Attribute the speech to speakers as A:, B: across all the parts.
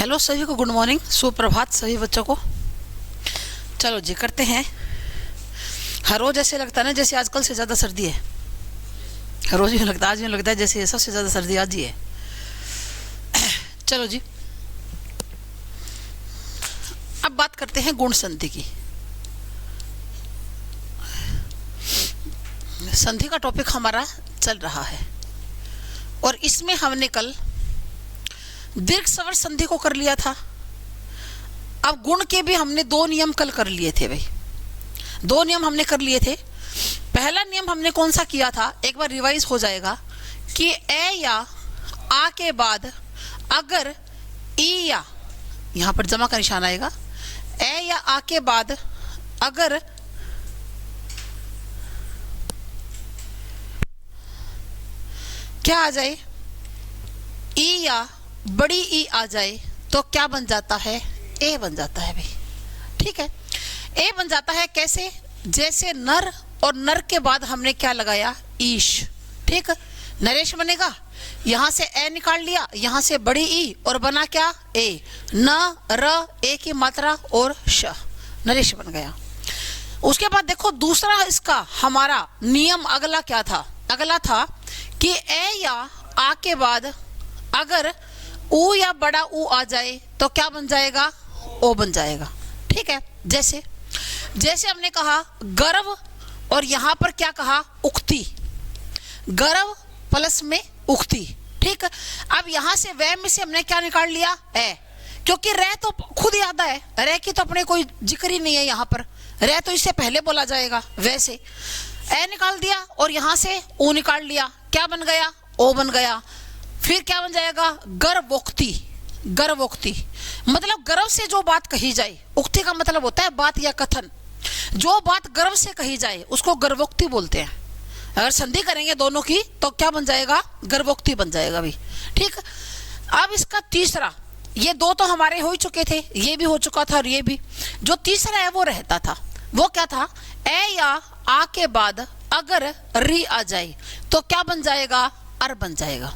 A: Hello सभी को, good morning, सुप्रभात सभी बच्चों को। चलो जी करते हैं। हर रोज ऐसे लगता है ना जैसे आजकल से ज़्यादा सर्दी है। हर रोज यूँ लगता है, आज यूँ लगता है जैसे सबसे ज़्यादा सर्दी आज ही है। चलो जी, अब बात करते हैं गुण संधि की। संधि का टॉपिक हमारा चल रहा है और इसमें हमने कल दीर्घ स्वर संधि को कर लिया था। अब गुण के भी हमने दो नियम कल कर लिए थे भाई, दो नियम हमने कर लिए थे। पहला नियम हमने कौन सा किया था, एक बार रिवाइज हो जाएगा कि ए या आ के बाद अगर ई या, यहां पर जमा का निशान आएगा, ए या आ के बाद अगर क्या आ जाए, ई या बड़ी ई आ जाए तो क्या बन जाता है, ए बन जाता है भाई। ठीक है, ए बन जाता है कैसे, जैसे नर और नर के बाद हमने क्या लगाया, ईश। ठीक, नरेश बनेगा, यहां से ए निकाल लिया, यहां से बड़ी ई और बना क्या, ए। न र ए की मात्रा और श, नरेश बन गया। उसके बाद देखो दूसरा इसका हमारा नियम अगला क्या था, अगला था कि ए या आ के बाद अगर ऊ या बड़ा ऊ आ जाए तो क्या बन जाएगा, ओ बन जाएगा। ठीक है, जैसे जैसे हमने कहा गर्व और यहां पर क्या कहा, उक्ति, गर्व प्लस में उक्ति। ठीक, अब यहां से वह में से हमने क्या निकाल लिया, ए, क्योंकि रह तो खुद याद है, रह की तो अपने कोई जिक्र ही नहीं है यहां पर, रह तो इससे पहले बोला जाएगा। वैसे ए निकाल दिया और यहां से ऊ निकाल लिया, क्या बन गया, ओ बन गया। फिर क्या बन जाएगा, गर्वोक्ति। गर्वोक्ति मतलब गर्व से जो बात कही जाए, उक्ति का मतलब होता है बात या कथन, जो बात गर्व से कही जाए उसको गर्वोक्ति बोलते हैं। अगर संधि करेंगे दोनों की तो क्या बन जाएगा, गर्वोक्ति बन जाएगा भी। ठीक, अब इसका तीसरा, ये दो तो हमारे हो ही चुके थे, ये भी हो चुका था और ये भी, जो तीसरा है वो रहता था। वो क्या था, ए या आ के बाद अगर री आ जाए तो क्या बन जाएगा, अर बन जाएगा।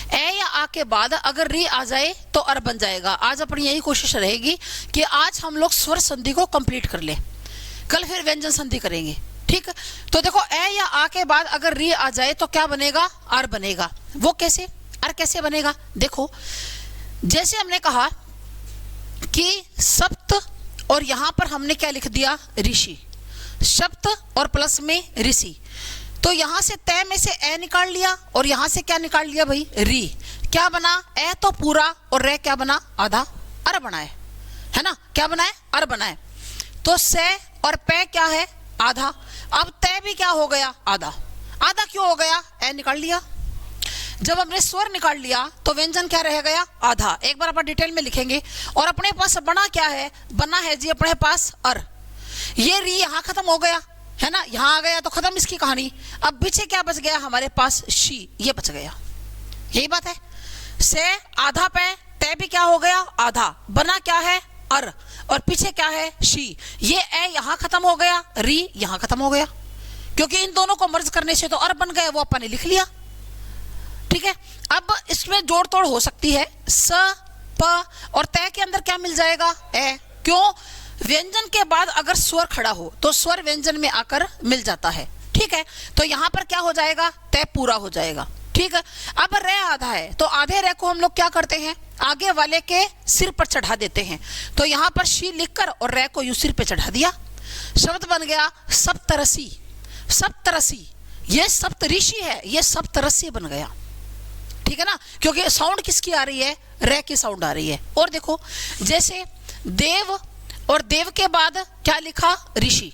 A: ए या आ के बाद अगर री आ जाए तो अर बन जाएगा। आज अपनी यही कोशिश रहेगी कि आज हम लोग स्वर संधि को कंप्लीट कर ले, कल फिर व्यंजन संधि करेंगे। ठीक, तो देखो ए या आ के बाद अगर री आ जाए तो क्या बनेगा, अर बनेगा। वो कैसे, अर कैसे बनेगा, देखो जैसे हमने कहा कि सप्त और यहां पर हमने क्या लिख दिया, ऋषि, सप्त और प्लस में ऋषि, तो यहां से तय में से ए निकाल लिया और यहां से क्या निकाल लिया भाई, री, क्या बना, ए तो पूरा और रे क्या बना, आधा, अर बनाए, है ना, क्या बनाए, अर बनाए। तो से और पे क्या है, आधा। अब तय भी क्या हो गया, आधा। आधा क्यों हो गया, ए निकाल लिया। जब हमने स्वर निकाल लिया तो व्यंजन क्या रह गया, आधा। एक बार अपन डिटेल में लिखेंगे। और अपने पास बना क्या है, बना है जी अपने पास अर। ये री यहां खत्म हो गया, है ना, यहां आ गया तो खत्म इसकी कहानी। अब पीछे क्या बच गया हमारे पास, शी, ये बच गया। यही बात है, से आधा पे, तय भी क्या हो गया, आधा, बना क्या है, अर, और पीछे क्या है, शी। ये ए यहां खत्म हो गया, री यहां खत्म हो गया, क्योंकि इन दोनों को मर्ज करने से तो अर बन गए, वो अपन ने लिख लिया। ठीक है, अब इसमें जोड़ तोड़ हो सकती है, स प और तय के अंदर क्या मिल जाएगा, ए। क्यों, व्यंजन के बाद अगर स्वर खड़ा हो तो स्वर व्यंजन में आकर मिल जाता है। ठीक है, तो यहां पर क्या हो जाएगा, तय पूरा हो जाएगा। ठीक है, अब रे आधा है तो आधे रे को हम लोग क्या करते हैं, आगे वाले के सिर पर चढ़ा देते हैं। तो यहां पर शी लिखकर और रे को यू सिर पे चढ़ा दिया, शब्द बन गया सप्तरसी। सप्तरसी, ये सप्तऋषि है, ये सप्तरसी बन गया। ठीक है ना, क्योंकि साउंड किसकी आ रही है, रे की साउंड आ रही है। और देखो जैसे देव और देव के बाद क्या लिखा, ऋषि,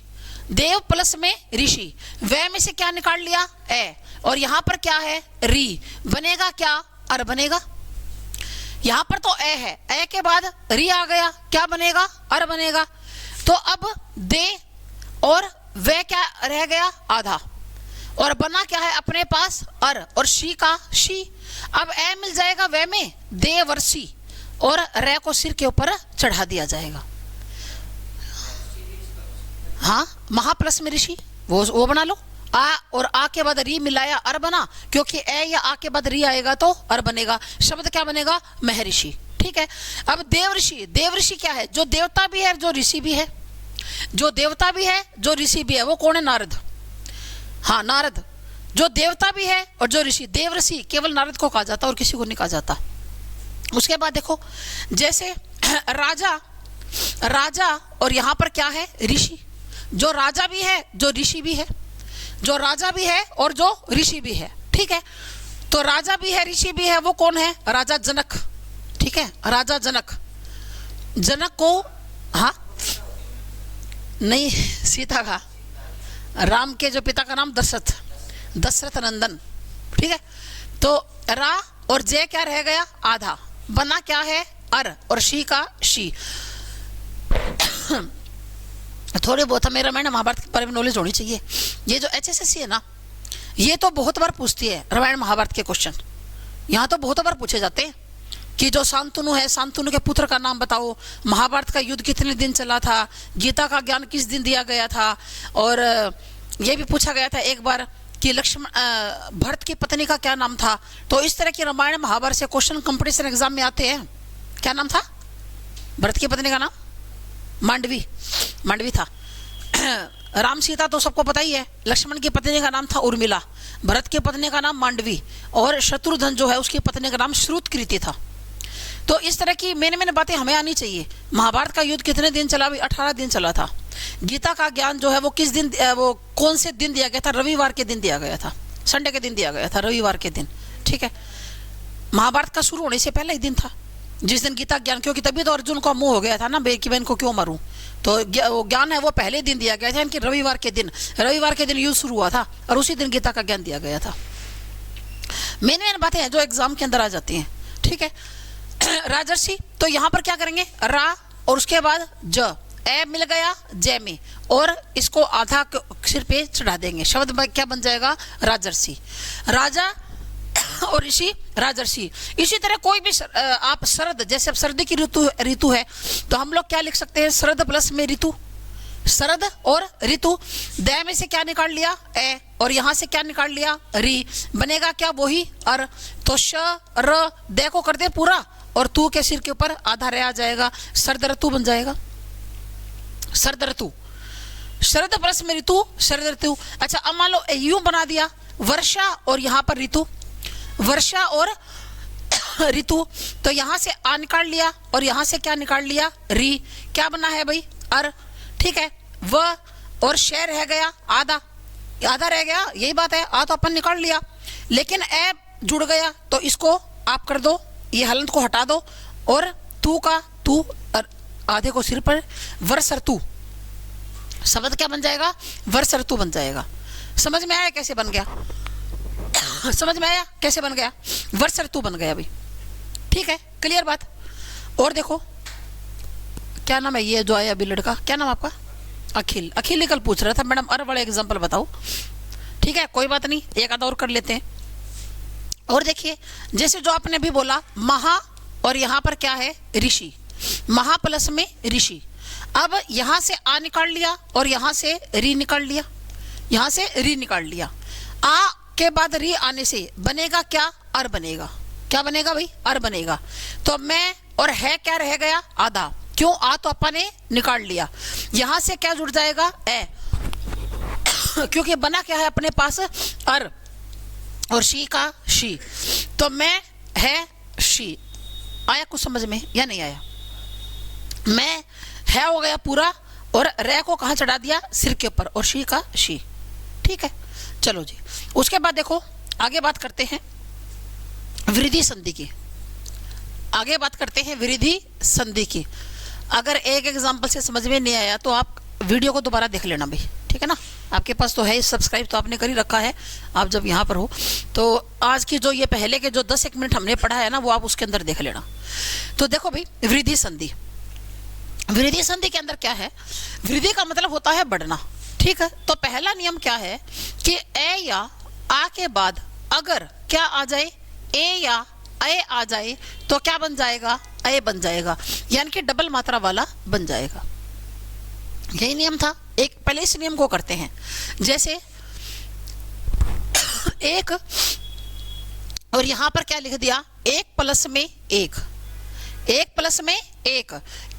A: देव प्लस में ऋषि, वे में से क्या निकाल लिया, ए, और यहां पर क्या है, री, बनेगा क्या, अर बनेगा। यहां पर तो ए है, ए के बाद री आ गया, क्या बनेगा, अर बनेगा। तो अब दे और वे क्या रह गया, आधा, और बना क्या है अपने पास, अर, और शी का शी। अब ए मिल जाएगा वे में, देवर्षि, और रे को सिर के ऊपर चढ़ा दिया जाएगा। हाँ, महा प्लस में ऋषि, वो बना लो। आ और आ के बाद री मिलाया, अर बना, क्योंकि ए या आ के बाद री आएगा तो अर बनेगा। शब्द क्या बनेगा, महर्षि। ठीक है। अब देवऋषि, देवऋषि क्या है? जो देवता भी है जो ऋषि भी है, जो देवता भी है जो ऋषि भी है, वो कौन है? नारद। हाँ, नारद जो देवता भी है और जो ऋषि। देवऋषि केवल नारद को कहा जाता और किसी को नहीं कहा जाता। उसके बाद देखो, जैसे राजा, राजा और यहाँ पर क्या है? ऋषि। जो राजा भी है जो ऋषि भी है, जो राजा भी है और जो ऋषि भी है, ठीक है। तो राजा भी है ऋषि भी है, वो कौन है? राजा जनक, ठीक है, राजा जनक। जनक को, हाँ नहीं, सीता का, राम के जो पिता का नाम दशरथ, दशरथ नंदन, ठीक है। तो रा और जय क्या रह गया? आधा, बना क्या है? अर, और शी का शी। थोड़े बहुत हमें रामायण महाभारत के बारे में नॉलेज होनी चाहिए। ये जो HSSC है ना, ये तो बहुत बार पूछती है रामायण महाभारत के क्वेश्चन। यहाँ तो बहुत बार पूछे जाते हैं कि जो शांतनु है, शांतनु के पुत्र का नाम बताओ, महाभारत का युद्ध कितने दिन चला था, गीता का ज्ञान किस दिन दिया गया था, और ये भी पूछा गया था एक बार कि लक्ष्मण, भरत की पत्नी का क्या नाम था। तो इस तरह की रामायण महाभारत से क्वेश्चन कंपटीशन एग्जाम में आते हैं। क्या नाम था भरत की पत्नी का? नाम मांडवी, मांडवी था। राम सीता तो सबको पता ही है। लक्ष्मण की पत्नी का नाम था उर्मिला, भरत की पत्नी का नाम मांडवी, और शत्रुघ्न जो है उसकी पत्नी का नाम श्रुतकीर्ति था। तो इस तरह की मेन बातें हमें आनी चाहिए। महाभारत का युद्ध कितने दिन चला? 18 दिन चला था। गीता का ज्ञान जो है वो किस दिन, वो कौन से दिन दिया गया था? रविवार के दिन दिया गया था, संडे के दिन दिया गया था, रविवार के दिन, ठीक है। महाभारत का शुरू होने से पहले ही दिन था जिस दिन गीता ज्ञान, क्योंकि तभी तो अर्जुन का मुंह हो गया था ना कि मैं इनको क्यों मारूं। तो वो ज्ञान है वो पहले दिन दिया गया था, इनके रविवार के दिन, रविवार के दिन युद्ध शुरू हुआ था और उसी दिन गीता का ज्ञान दिया गया था। मेन बातें हैं जो एग्जाम के अंदर आ जाती हैं, ठीक है। राजर्षि, तो यहाँ पर क्या करेंगे? रा और उसके बाद ज, ए मिल गया जय में, और इसको आधा सिर पे चढ़ा देंगे। शब्द क्या बन जाएगा? राजर्षि। राजा और ऋषि, राजर्षि। इसी तरह कोई भी आप शरद, जैसे अब सर्दी की ऋतु है तो हम लोग क्या लिख सकते हैं? शरद प्लस में ऋतु, शरद और ऋतु। दय में से क्या निकाल लिया? ए, और यहां से क्या निकाल लिया? री, बनेगा क्या? वही अर। तो श र दय को कर दे पूरा, और तू के सिर के ऊपर आधा रह आ जाएगा, शरद ऋतु बन जाएगा। शरद ऋतु, शरद प्लस में ऋतु, शरद ऋतु। अच्छा, अब मान लो यूं बना दिया, वर्षा और यहाँ पर ऋतु, वर्षा और ऋतु। तो यहां से आ निकाल लिया और यहां से क्या निकाल लिया? री। क्या बना है भाई? अर, ठीक है। व और शय रह गया आधा, आधा रह गया, यही बात है। आ तो अपन निकाल लिया, लेकिन ए जुड़ गया तो इसको आप कर दो, ये हलंत को हटा दो, और तू का तू, आधे को सिर पर, वर्षर्तु। शब्द क्या बन जाएगा? वर्षर्तु बन जाएगा। समझ में आया कैसे बन गया? समझ में आया कैसे बन गया? वर्षर्तु बन गया भाई, ठीक है, क्लियर बात। और देखो क्या नाम है ये जो आया अभी लड़का, क्या नाम आपका? अखिल। अखिल ने कल पूछ रहा था मैडम अर वाले एग्जाम्पल बताओ, ठीक है, कोई बात नहीं, एक आधा और कर लेते हैं। और देखिए, जैसे जो आपने भी बोला महा, और यहाँ पर क्या है? ऋषि। महा प्लस में ऋषि। अब यहां से आ निकाल लिया और यहां से री निकाल लिया, यहां से री निकाल लिया। आ के बाद री आने से बनेगा क्या? अर बनेगा। क्या बनेगा भाई? अर बनेगा। तो मैं और है क्या रह गया? आधा। क्यों? आ तो अपन ने निकाल लिया। यहां से क्या जुड़ जाएगा? ए, क्योंकि बना क्या है अपने पास? अर, और शी का शी। तो मैं है शी। आया कुछ समझ में या नहीं आया? मैं है हो गया पूरा, और रे को कहां चढ़ा दिया? सिर के ऊपर, और शी का शी, ठीक है। चलो जी, उसके बाद देखो आगे बात करते हैं वृद्धि संधि की। आगे बात करते हैं वृद्धि संधि की। अगर एक एग्जांपल से समझ में नहीं आया तो आप वीडियो को दोबारा देख लेना भाई, ठीक है ना। आपके पास तो है, सब्सक्राइब तो आपने कर ही रखा है, आप जब यहाँ पर हो तो आज की जो ये पहले के जो 10-1 मिनट हमने पढ़ा है ना, वो आप उसके अंदर देख लेना। तो देखो भाई, वृद्धि संधि, वृद्धि संधि के अंदर क्या है? वृद्धि का मतलब होता है बढ़ना, ठीक है। तो पहला नियम क्या है कि ए या आ के बाद अगर क्या आ जाए? ए या ए आ जाए तो क्या बन जाएगा? ए बन जाएगा, यानी कि डबल मात्रा वाला बन जाएगा। यही नियम था। एक पहले इस नियम को करते हैं, जैसे एक, और यहां पर क्या लिख दिया? एक प्लस में एक, एक प्लस में एक,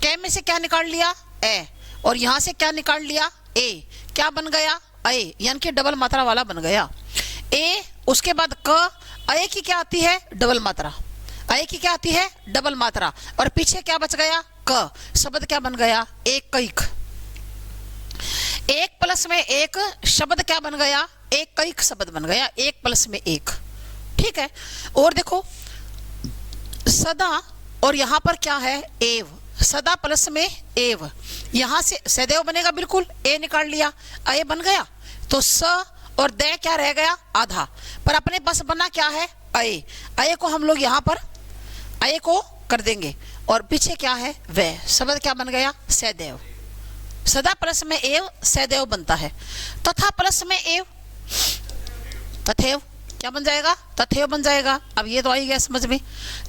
A: कै में से क्या निकाल लिया ए, और यहां से क्या निकाल लिया ए, क्या बन गया ए, यानी कि डबल मात्रा वाला बन गया ए। उसके बाद क, ए की क्या आती है डबल मात्रा, ए की क्या आती है डबल मात्रा, और पीछे क्या बच गया क, शब्द क्या बन गया एक कैक। एक प्लस में एक शब्द क्या बन गया एक कैक शब्द बन गया, एक प्लस में एक। ठीक है, और देखो सदा, और यहां पर क्या है एव, सदा प्लस में एव, यहां से सदैव बनेगा बिल्कुल, ए निकाल लिया ए बन गया, तो स और दे क्या रह गया आधा, पर अपने पास बना क्या है ए को हम लोग यहां पर ए को कर देंगे, और पीछे क्या है वे, शब्द क्या बन गया सदैव। सदा प्लस में एव सदैव बनता है, तथा प्लस में एव तथैव क्या बन जाएगा तथैव बन जाएगा। अब ये तो आई गया समझ में,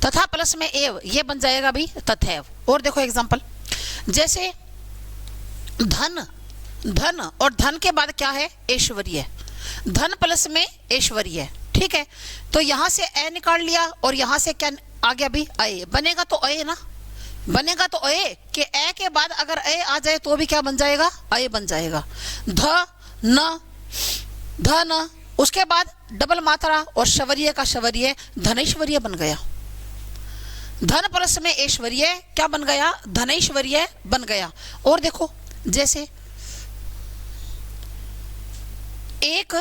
A: तथा प्लस में एव ये बन जाएगा भी तथैव। और देखो एग्जांपल, जैसे धन, धन और धन के बाद क्या है ऐश्वर्य, धन प्लस में ऐश्वर्य। ठीक है, तो यहां से ए निकाल लिया और यहां से क्या आ गया भी ए, बनेगा तो ए ना, बनेगा तो ए कि ए के बाद अगर ए आ जाए तो भी क्या बन जाएगा ए बन जाएगा, ध न, उसके बाद डबल मात्रा और शवर्य का शवर्य धनैश्वर्य बन गया। धन प्लस में ऐश्वर्य क्या बन गया धनैश्वर्य बन गया। और देखो जैसे एक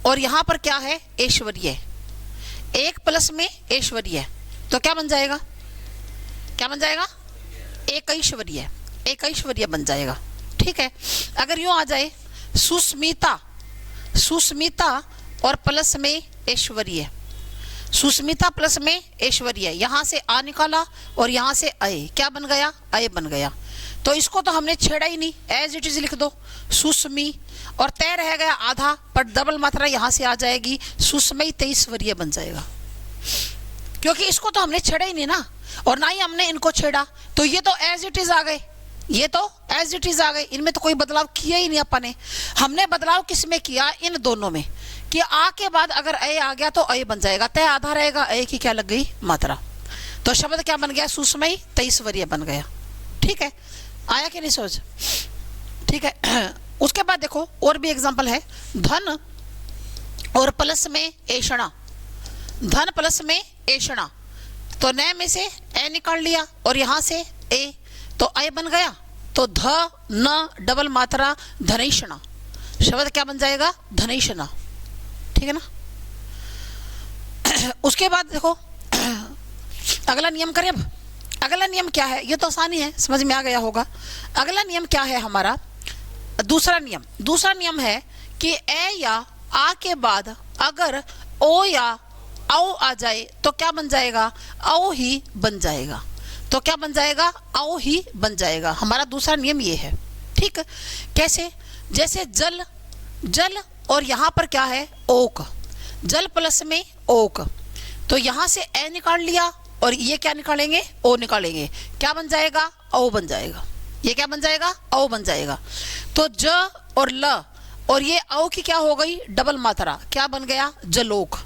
A: और यहां पर क्या है ऐश्वर्य, एक प्लस में ऐश्वर्य, तो क्या बन जाएगा क्या बन जाएगा एक ऐश्वर्य, एक ऐश्वर्य बन जाएगा। ठीक है, अगर यूं आ जाए सुस्मिता, सुस्मिता और प्लस में ऐश्वर्य, सुस्मिता प्लस में ऐश्वर्य, यहां से आ निकाला और यहां से ए, क्या बन गया ए बन गया। तो इसको तो हमने छेड़ा ही नहीं, एज इट इज लिख दो सुस्मी, और तय रह गया आधा, पर डबल मात्रा यहां से आ जाएगी सुस्मयी तेईश्वर्य बन जाएगा, क्योंकि इसको तो हमने छेड़ा ही नहीं ना, और ना ही हमने इनको छेड़ा, तो ये तो एज इट इज आ गए, ये तो एज इट इज आ गए, इनमें तो कोई बदलाव किया ही नहीं अपन ने। हमने बदलाव किस में किया इन दोनों में, कि आ के बाद अगर ए आ गया तो ए बन जाएगा, तय आधा रहेगा, ए की क्या लग गई मात्रा, तो शब्द क्या बन गया सुस्मयी तेईश्वर्य बन गया। ठीक है, आया कि नहीं सोच। ठीक है, उसके बाद देखो और भी एग्जांपल है, धन और प्लस में ऐषणा, धन प्लस में ऐषणा, तो न में से ए निकाल लिया और यहां से ए, तो ए बन गया, तो ध न डबल मात्रा धनैषणा, शब्द क्या बन जाएगा धनैषणा। ठीक है ना। उसके बाद देखो अगला नियम करें। अब अगला नियम क्या है, ये तो आसानी है, समझ में आ गया होगा। अगला नियम क्या है हमारा, दूसरा नियम, दूसरा नियम है कि ए या आ के बाद अगर ओ या औ आ जाए तो क्या बन जाएगा औ ही बन जाएगा, तो क्या बन जाएगा औ ही बन जाएगा। हमारा दूसरा नियम ये है। ठीक, कैसे, जैसे जल, जल और यहां पर क्या है ओक, जल प्लस में ओक, तो यहां से ए निकाल लिया और ये क्या निकालेंगे ओ निकालेंगे, क्या बन जाएगा औ बन जाएगा, ये क्या बन जाएगा औ बन जाएगा। तो ज और ल और ये औ की क्या हो गई डबल मात्रा, क्या बन गया जलोक,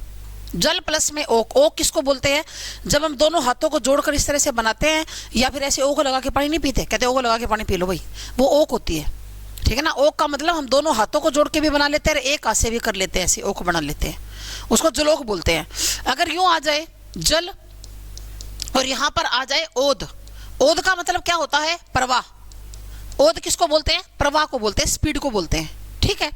A: जल प्लस में ओक। ओक किसको बोलते हैं, जब हम दोनों हाथों को जोड़कर इस तरह से बनाते हैं, या फिर ऐसे ओक लगा के पानी नहीं पीते, कहते ओक लगा के पानी पी लो भाई, वो ओक होती है। ठीक है ना, ओक का मतलब हम दोनों हाथों को जोड़ के भी बना लेते हैं, एक हाथ से भी कर लेते हैं, ऐसे ओक बना लेते हैं, उसको जलोक बोलते हैं। अगर यूं आ जाए जल और यहां पर आ जाए ओद, ओद का मतलब क्या होता है प्रवाह, ओद किसको बोलते हैं प्रवाह को बोलते हैं, स्पीड को बोलते हैं। ठीक है,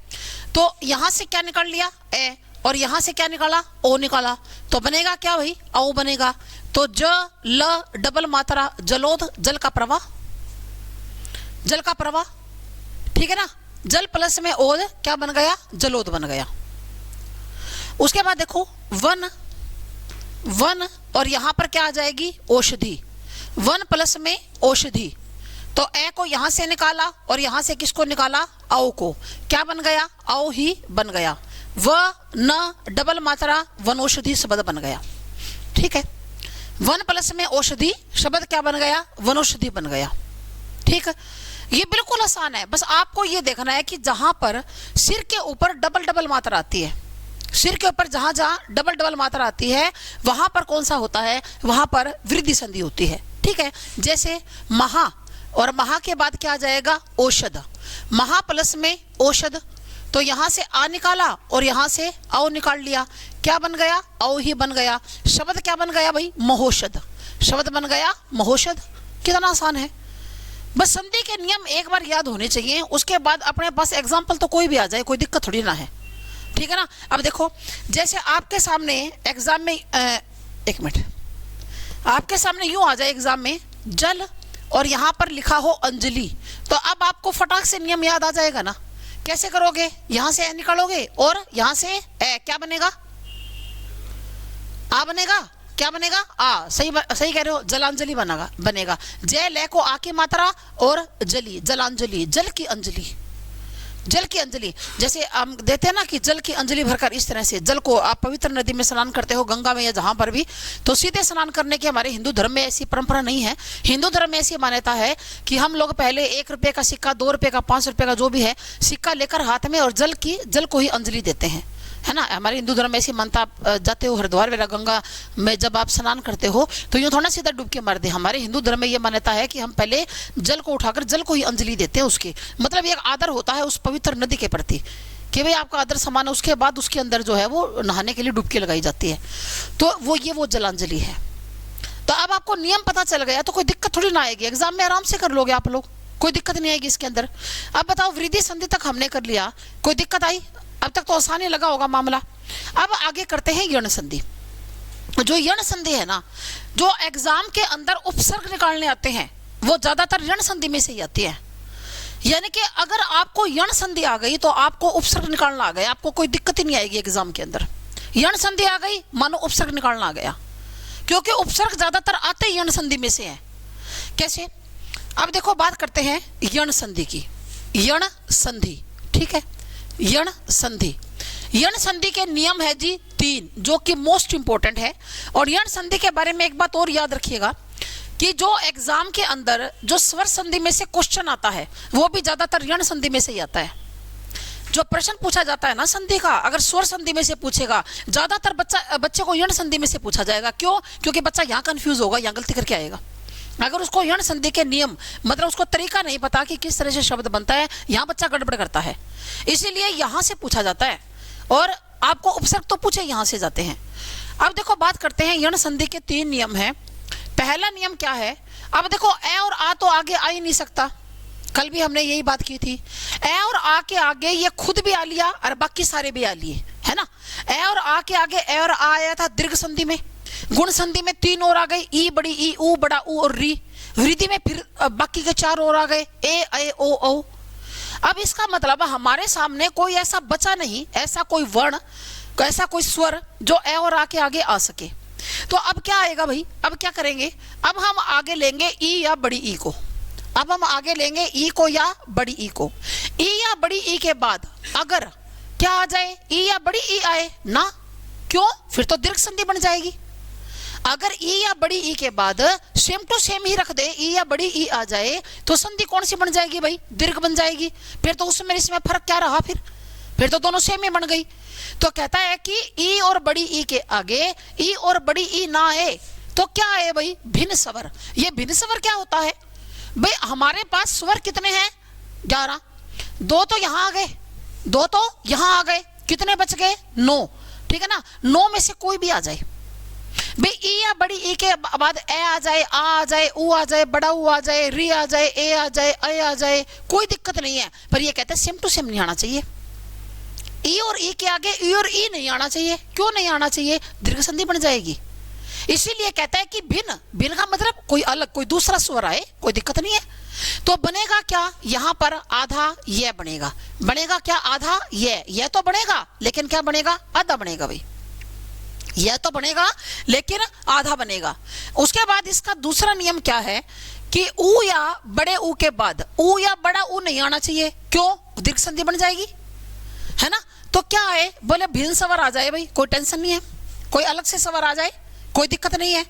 A: तो यहां से क्या निकाल लिया ए और यहां से क्या निकाला ओ निकाला, तो बनेगा क्या भाई औ बनेगा। तो ज ल डबल मात्रा जलोद, जल का प्रवाह, जल का प्रवाह। ठीक है ना, जल प्लस में ओद क्या बन गया जलोद बन गया। उसके बाद देखो वन, वन और यहां पर क्या आ जाएगी औषधि, वन प्लस में औषधि, तो ए को यहां से निकाला और यहां से किसको निकाला औ को, क्या बन गया औ ही बन गया। व न डबल मात्रा वनौषधि शब्द बन गया। ठीक है, वन प्लस में औषधि शब्द क्या बन गया वनौषधि बन गया। ठीक, ये बिल्कुल आसान है, बस आपको ये देखना है कि जहां पर सिर के ऊपर डबल डबल मात्रा आती है, सिर के ऊपर जहां जहां डबल डबल मात्रा आती है वहां पर कौन सा होता है, वहां पर वृद्धि संधि होती है। ठीक है, जैसे महा, और महा के बाद क्या आ जाएगा, औषध। महा प्लस में औषध, तो यहां से आ निकाला और यहां से औ निकाल लिया, क्या बन गया, औ ही बन गया। शब्द क्या बन गया भाई, महोषध। शब्द बन गया महोषध। कितना आसान है। बस संधि के नियम एक बार याद होने चाहिए, उसके बाद अपने पास एग्जाम्पल तो कोई भी आ जाए, कोई दिक्कत थोड़ी ना है। ठीक है ना। अब देखो, जैसे आपके सामने एग्जाम में एक मिनट, आपके सामने यूं आ जाए एग्जाम में जल और यहां पर लिखा हो अंजलि, तो अब आपको फटाक से नियम याद आ जाएगा ना। कैसे करोगे, यहां से निकालोगे और यहां से क्या बनेगा, आ बनेगा, क्या बनेगा, आ। सही कह रहे हो, जलांजलि बनेगा। जय लय को आ की मात्रा और जली, जलांजलि, जल की अंजलि, जल की अंजलि। जैसे हम देते हैं ना कि जल की अंजलि भरकर, इस तरह से जल को आप पवित्र नदी में स्नान करते हो, गंगा में या जहां पर भी, तो सीधे स्नान करने की हमारे हिंदू धर्म में ऐसी परंपरा नहीं है। हिंदू धर्म में ऐसी मान्यता है कि हम लोग पहले 1 रुपये का सिक्का, 2 रुपये का, 5 रुपये का जो भी है सिक्का लेकर हाथ में और जल को ही अंजलि देते हैं, है ना। हमारे हिंदू धर्म में ऐसी मानता, आप जाते हो हरिद्वार वगैरह गंगा में जब आप स्नान करते हो तो यूं थोड़ा सीधा डुबकी मार दे। हमारे हिंदू धर्म में ये मान्यता है कि हम पहले जल को उठाकर जल को ही अंजलि देते हैं। उसके मतलब एक आदर होता है उस पवित्र नदी के प्रति कि भाई आपका आदर समान है। उसके बाद उसके अंदर जो है वो नहाने के लिए डुबकी लगाई जाती है, तो वो जलांजलि है। तो अब आपको नियम पता चल गया तो कोई दिक्कत थोड़ी ना आएगी, एग्जाम में आराम से कर लोगे आप लोग, कोई दिक्कत नहीं आएगी इसके अंदर। अब बताओ, वृद्धि संधि तक हमने कर लिया, कोई दिक्कत आई? अब तक तो आसानी लगा होगा मामला। अब आगे करते हैं यण संधि। जो यण संधि है ना, जो एग्जाम के अंदर उपसर्ग निकालने आते हैं वो ज्यादातर यण संधि में से ही आती है। यानी कि अगर आपको यण संधि आ गई तो आपको उपसर्ग निकालना आ गया, आपको कोई दिक्कत ही नहीं आएगी एग्जाम के अंदर। यण संधि आ गई मानो उपसर्ग निकालना आ गया, क्योंकि उपसर्ग ज्यादातर आते ही यण संधि में से है। कैसे? अब देखो, बात करते हैं यण संधि की। यण संधि, ठीक है, यण संधि। यण संधि के नियम है जी 3, जो कि मोस्ट इंपोर्टेंट है। और यण संधि के बारे में एक बात और याद रखिएगा कि जो एग्जाम के अंदर जो स्वर संधि में से क्वेश्चन आता है वो भी ज्यादातर यण संधि में से ही आता है। जो प्रश्न पूछा जाता है ना संधि का, अगर स्वर संधि में से पूछेगा ज्यादातर बच्चे को यण संधि में से पूछा जाएगा। क्यों? क्योंकि बच्चा यहाँ कंफ्यूज होगा, यहाँ गलती करके आएगा। अगर उसको यण संधि के नियम, मतलब उसको तरीका नहीं पता कि किस तरह से शब्द बनता है, यहाँ बच्चा गड़बड़ करता है, इसीलिए यहाँ से पूछा जाता है। और आपको उपसर्ग तो पूछे यहाँ से जाते हैं। अब देखो, बात करते हैं यण संधि के 3 नियम हैं। पहला नियम क्या है? अब देखो, ए और आ तो आगे आ ही नहीं सकता, कल भी हमने यही बात की थी। ए और आ के आगे ये खुद भी आ लिया और बाकी सारे भी आ लिए, है ना। ए और आ के आगे ए और आ आया था दीर्घ संधि में। गुण संधि में 3 और आ गए, ई बड़ी ई, ऊ बड़ा ऊ और री। वृद्धि में फिर बाकी के 4 और आ गए, ए ओ औ। अब इसका मतलब हमारे सामने कोई ऐसा बचा नहीं, ऐसा कोई वर्ण, ऐसा कोई स्वर जो ए और आ के आगे आ सके। तो अब क्या आएगा भाई? अब क्या करेंगे? अब हम आगे लेंगे ई या बड़ी ई को। अब हम आगे लेंगे ई को या बड़ी ई को। ई या बड़ी ई के बाद अगर क्या आ जाए, ई या बड़ी ई आए ना, क्यों? फिर तो दीर्घ संधि बन जाएगी। अगर ई या बड़ी ई के बाद सेम टू सेम ही रख दे, ई या बड़ी ई आ जाए, तो संधि कौन सी बन जाएगी भाई? दीर्घ बन जाएगी। फिर तो उसमें इसमें फर्क क्या रहा? फिर तो दोनों सेम ही बन गई। तो कहता है कि ई और बड़ी ई के आगे ई और बड़ी ई ना आए तो क्या आए भाई? भिन्न स्वर। ये भिन्न स्वर क्या होता है भाई? हमारे पास स्वर कितने हैं? 11। 2 तो यहां आ गए, 2 तो यहां आ गए, कितने बच गए? 9, ठीक है ना। 9 में से कोई भी आ जाए भाई, ई या बड़ी ई के बाद ए आ जाए, आ जाए, ऊ आ जाए, बड़ा ऊ आ जाए, री आ जाए, ए आ जाए, ए आ जाए, कोई दिक्कत नहीं है। पर ये कहते हैं सेम टू सेम नहीं आना चाहिए। ई और ई के आगे ई और ई नहीं आना चाहिए। क्यों नहीं आना चाहिए? दीर्घ संधि बन जाएगी। इसीलिए कहता है कि भिन्न का मतलब कोई अलग, कोई दूसरा स्वर आए, कोई दिक्कत नहीं है। तो बनेगा क्या? यहां पर आधा ये बनेगा। बनेगा क्या? आधा ये तो बनेगा, लेकिन क्या बनेगा? आधा बनेगा भाई। यह तो बनेगा लेकिन आधा बनेगा। उसके बाद इसका दूसरा नियम क्या है कि ऊ या बड़े ऊ के बाद ऊ या बड़ा ऊ नहीं आना चाहिए। क्यों? दीर्घ संधि बन जाएगी, है ना। तो क्या है? बोले भिन्न स्वर आ जाए भाई, कोई टेंशन नहीं है। कोई अलग से स्वर आ जाए, कोई दिक्कत नहीं है।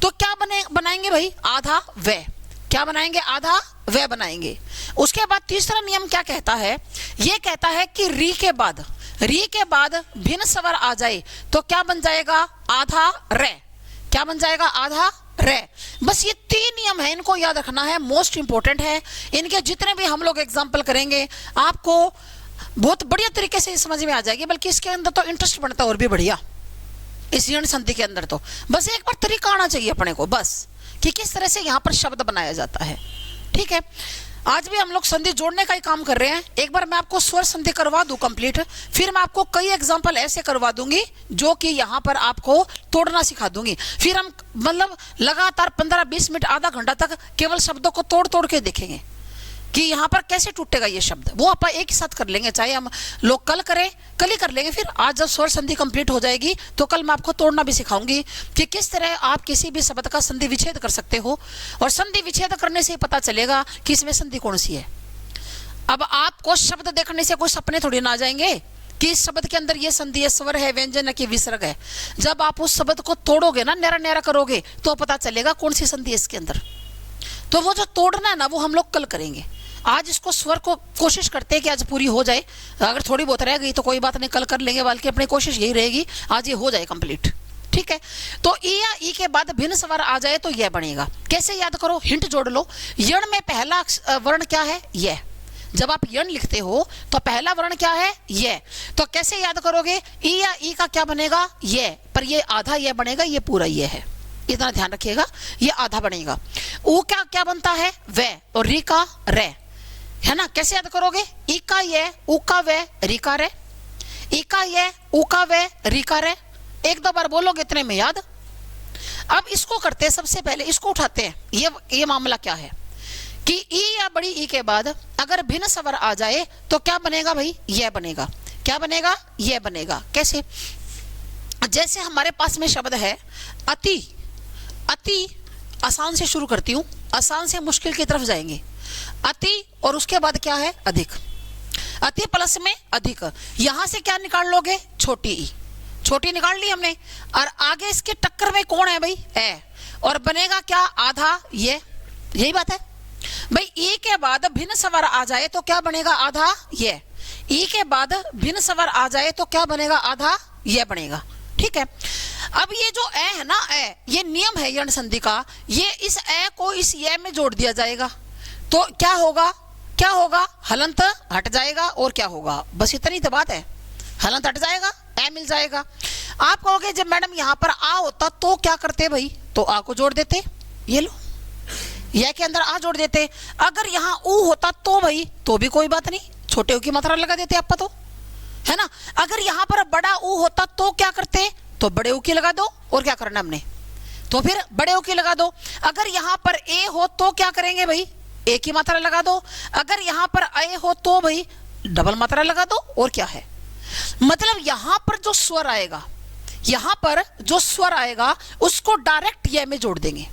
A: तो क्या बनाएंगे भाई? आधा वे। क्या बनाएंगे? आधा वे बनाएंगे। उसके बाद तीसरा नियम क्या कहता है? यह कहता है कि री के बाद री के बाद भिन्न स्वर आ जाए तो क्या बन जाएगा? आधा रे। क्या बन जाएगा? आधा रे। बस ये 3 नियम है, इनको याद रखना है, मोस्ट इंपॉर्टेंट है। इनके जितने भी हम लोग एग्जाम्पल करेंगे आपको बहुत बढ़िया तरीके से समझ में आ जाएगी, बल्कि इसके अंदर तो इंटरेस्ट बनता है और भी बढ़िया। इस यण संधि के अंदर तो बस एक बार तरीका आना चाहिए अपने को, बस कि किस तरह से यहाँ पर शब्द बनाया जाता है। ठीक है, आज भी हम लोग संधि जोड़ने का ही काम कर रहे हैं। एक बार मैं आपको स्वर संधि करवा दूं कंप्लीट, फिर मैं आपको कई एग्जांपल ऐसे करवा दूंगी जो कि यहाँ पर आपको तोड़ना सिखा दूंगी। फिर हम मतलब लगातार 15-20 मिनट, आधा घंटा तक केवल शब्दों को तोड़ तोड़ के देखेंगे कि यहाँ पर कैसे टूटेगा ये शब्द। वो आप एक ही साथ कर लेंगे, चाहे हम लोग कल करें, कल ही कर लेंगे। फिर आज जब स्वर संधि कंप्लीट हो जाएगी तो कल मैं आपको तोड़ना भी सिखाऊंगी कि किस तरह आप किसी भी शब्द का संधि विच्छेद कर सकते हो, और संधि विच्छेद करने से ही पता चलेगा कि इसमें संधि कौन सी है। अब आपको शब्द देखने से कोई सपने थोड़ी ना आ जाएंगे कि इस शब्द के अंदर ये संधि है, स्वर है, व्यंजन है कि विसर्ग है। जब आप उस शब्द को तोड़ोगे ना, न्यारा न्यारा करोगे, तो पता चलेगा कौन सी संधि है इसके अंदर। तो वो जो तोड़ना है ना, वो हम लोग कल करेंगे। आज इसको स्वर को कोशिश करते हैं कि आज पूरी हो जाए। अगर थोड़ी बहुत रह गई तो कोई बात नहीं, कल कर लेंगे, बल्कि अपनी कोशिश यही रहेगी आज ये हो जाए कंप्लीट। ठीक है, तो ई या ई के बाद भिन्न स्वर आ जाए तो यह बनेगा। कैसे याद करो, हिंट जोड़ लो। यण में पहला वर्ण क्या है? यह। जब आप यण लिखते हो तो पहला वर्ण क्या है? यह। तो कैसे याद करोगे? ई या ई का क्या बनेगा? यह, पर ये आधा यह बनेगा, ये पूरा यह है, इतना ध्यान रखिएगा, ये आधा बनेगा। ऊ क्या क्या बनता है? वे, और री का रे, है ना। कैसे याद करोगे? ई का ये, ऊ का वे, री का रे। ई का ये, ऊ का वे, री का रे। 1-2 बार बोलोगे इतने में याद। अब इसको करते हैं, सबसे पहले इसको उठाते हैं। ये मामला क्या है कि ई या बड़ी ई के बाद अगर भिन्न स्वर आ जाए तो क्या बनेगा भाई? यह बनेगा। क्या बनेगा? यह बनेगा। कैसे? जैसे हमारे पास में शब्द है अति। अति आसान से शुरू करती हूं, आसान से मुश्किल की तरफ जाएंगे। अति और उसके बाद क्या है? अधिक। अति प्लस में अधिक, यहां से क्या निकाल लोगे? छोटी ई। छोटी निकाल ली हमने, और आगे इसके टक्कर में कौन है भाई? ए। और बनेगा क्या? आधा ये। यही बात है भाई। ई के बाद भिन्न स्वर आ जाए तो क्या बनेगा? आधा ये। ई के बाद भिन्न स्वर आ जाए तो क्या बनेगा? आधा ये बनेगा। ठीक है, अब ये जो ए है ना, ए, ये नियम है यण संधि का। ये इस ए को इस ये में जोड़ दिया जाएगा तो क्या होगा? क्या होगा? हलंत हट जाएगा। और क्या होगा? बस इतनी तो बात है, हलंत हट जाएगा, ए मिल जाएगा। आप कहोगे जब मैडम यहाँ पर आ होता तो क्या करते भाई? तो आ को जोड़ देते, ये लो, यह के अंदर आ जोड़ देते। अगर यहाँ ऊ होता तो भाई, तो भी कोई बात नहीं, छोटे ऊ की मात्रा लगा देते आप तो, है ना। अगर यहाँ पर बड़ा ऊ होता तो क्या करते? तो बड़े ऊ की लगा दो, और क्या करना हमने? तो फिर बड़े ऊ की लगा दो। अगर यहाँ पर ए हो तो क्या करेंगे भाई? ए की मात्रा लगा दो। अगर यहाँ पर ए हो तो भाई डबल मात्रा लगा दो, और क्या है। मतलब यहाँ पर जो स्वर आएगा, यहाँ पर जो स्वर आएगा उसको डायरेक्ट ये में जोड़ देंगे।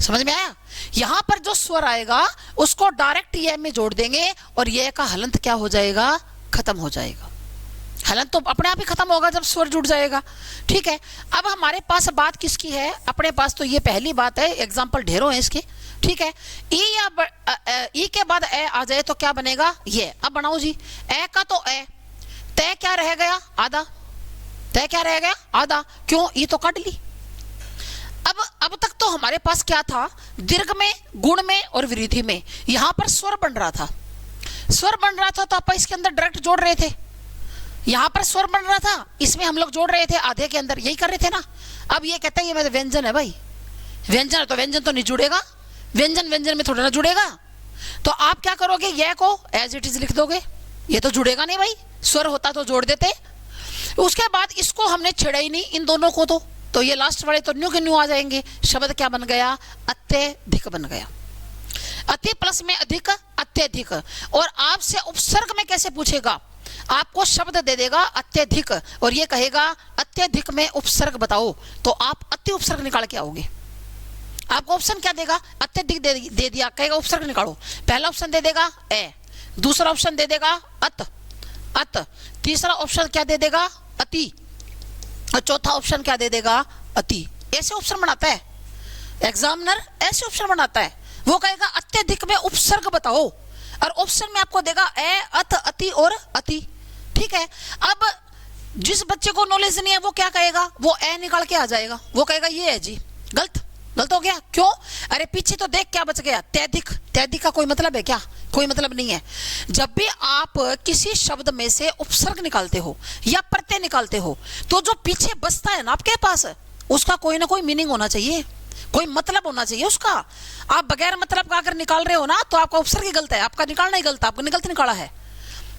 A: समझ में आया? यहाँ पर जो स्वर आएगा उसको डायरेक्ट ये में जोड़ देंगे, और ये का हलंत क्या हो जाएगा? खत्म हो जाएगा। हलंत तो अपने आप ही खत्म होगा जब स्वर जुड़ जाएगा। ठीक है, अब हमारे पास बात किसकी है? अपने पास तो ये पहली बात है, एग्जाम्पल ढेरों हैं इसके। ठीक है, ई या ई के बाद ए आ जाए तो क्या बनेगा? ये। अब बनाओ जी, ए का तो ए, तय क्या रह गया? आधा। तय क्या रह गया? आधा। क्यों? ई तो काट ली। अब तक तो हमारे पास क्या था? दीर्घ में, गुण में और वृद्धि में यहां पर स्वर बन रहा था। स्वर बन रहा था तो आप इसके अंदर डायरेक्ट जोड़ रहे थे। यहां पर स्वर बन रहा था, इसमें हम लोग जोड़ रहे थे आधे के अंदर, यही कर रहे थे ना। अब ये कहते हैं ये मेरा व्यंजन है भाई, व्यंजन है तो व्यंजन तो नहीं जुड़ेगा, व्यंजन व्यंजन में थोड़ा ना जुड़ेगा। तो आप क्या करोगे? ये को एज इट इज लिख दोगे, ये तो जुड़ेगा नहीं भाई, स्वर होता तो जोड़ देते। उसके बाद इसको हमने छेड़ा ही नहीं, इन दोनों को तो ये लास्ट वाले तो न्यू के न्यू आ जाएंगे। शब्द क्या बन गया? अत्यधिक बन गया। अति प्लस में अधिक, अत्यधिक। और आपसे उपसर्ग में कैसे पूछेगा? आपको शब्द दे देगा अत्यधिक, और ये कहेगा अत्यधिक में उपसर्ग बताओ, तो आप अति उपसर्ग निकाल के आओगे। आपको ऑप्शन क्या देगा? अत्यधिक दे दिया, कहेगा उपसर्ग निकालो। पहला ऑप्शन दे देगा ए, दूसरा ऑप्शन दे देगा अत, तीसरा ऑप्शन क्या दे देगा? अति, और चौथा ऑप्शन क्या दे देगा? अति। ऐसे ऑप्शन बनाता है एग्जामिनर, ऐसे ऑप्शन बनाता है। वो कहेगा अत्यधिक में उपसर्ग बताओ, और ऑप्शन में आपको देगा ए, अत, अति और अति। ठीक है। अब जिस बच्चे को नॉलेज नहीं है वो क्या कहेगा, वो ए निकाल के आ जाएगा, वो कहेगा ये है जी, गलत गलत हो गया। क्यों? अरे पीछे तो देख क्या बच गया, तैदिक। तैदिक का कोई मतलब है क्या? कोई मतलब नहीं है। जब भी आप किसी शब्द में से उपसर्ग निकालते हो या प्रत्यय निकालते हो तो जो पीछे बचता है ना आपके पास, उसका कोई ना कोई मीनिंग होना चाहिए, कोई मतलब होना चाहिए उसका। आप बगैर मतलब का अगर निकाल रहे हो ना तो आपका उपसर्ग ही गलत है, आपका निकालना ही गलत है, आपको गलत निकाला है।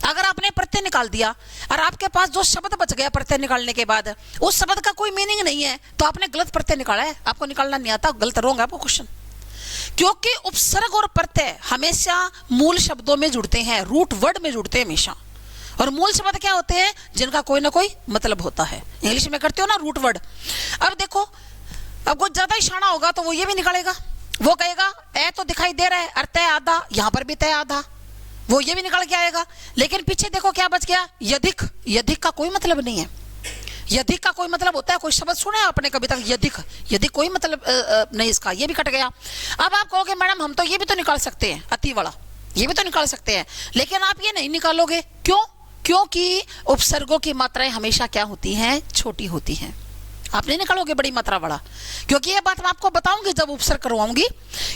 A: अगर आपने प्रत्यय निकाल दिया और आपके पास जो शब्द बच गया प्रत्यय निकालने के बाद, उस शब्द का कोई मीनिंग नहीं है, तो आपने गलत प्रत्यय निकाला है, आपको निकालना नहीं आता, गलत रोंग आपको क्वेश्चन। क्योंकि उपसर्ग और प्रत्यय हमेशा मूल शब्दों में जुड़ते हैं, रूट वर्ड में जुड़ते हैं हमेशा। और मूल शब्द क्या होते हैं? जिनका कोई ना कोई मतलब होता है। इंग्लिश में करते हो ना रूट वर्ड। अब देखो, अब कुछ ज्यादा ही शाना होगा तो वो ये भी निकालेगा, वो कहेगा ए तो दिखाई दे रहा है और तय आधा, यहां पर भी तय आधा, वो ये भी निकाल के आएगा। लेकिन पीछे देखो क्या बच गया, यधिक। यधिक का कोई मतलब नहीं है। यधिक का कोई मतलब होता है? कोई शब्द सुना है आपने कभी तक? यधिक, यधिक कोई मतलब नहीं इसका, ये भी कट गया। अब आप कहोगे मैडम हम तो ये भी तो निकाल सकते हैं, अति वाला ये भी तो निकाल सकते हैं, लेकिन आप ये नहीं निकालोगे। क्यों? क्योंकि उपसर्गों की मात्राएं हमेशा क्या होती हैं? छोटी होती हैं। आप नहीं निकालोगे बड़ी मात्रा वाला, क्योंकि ये बात मैं आपको बताऊंगी जब उपसर्ग करवाऊंगी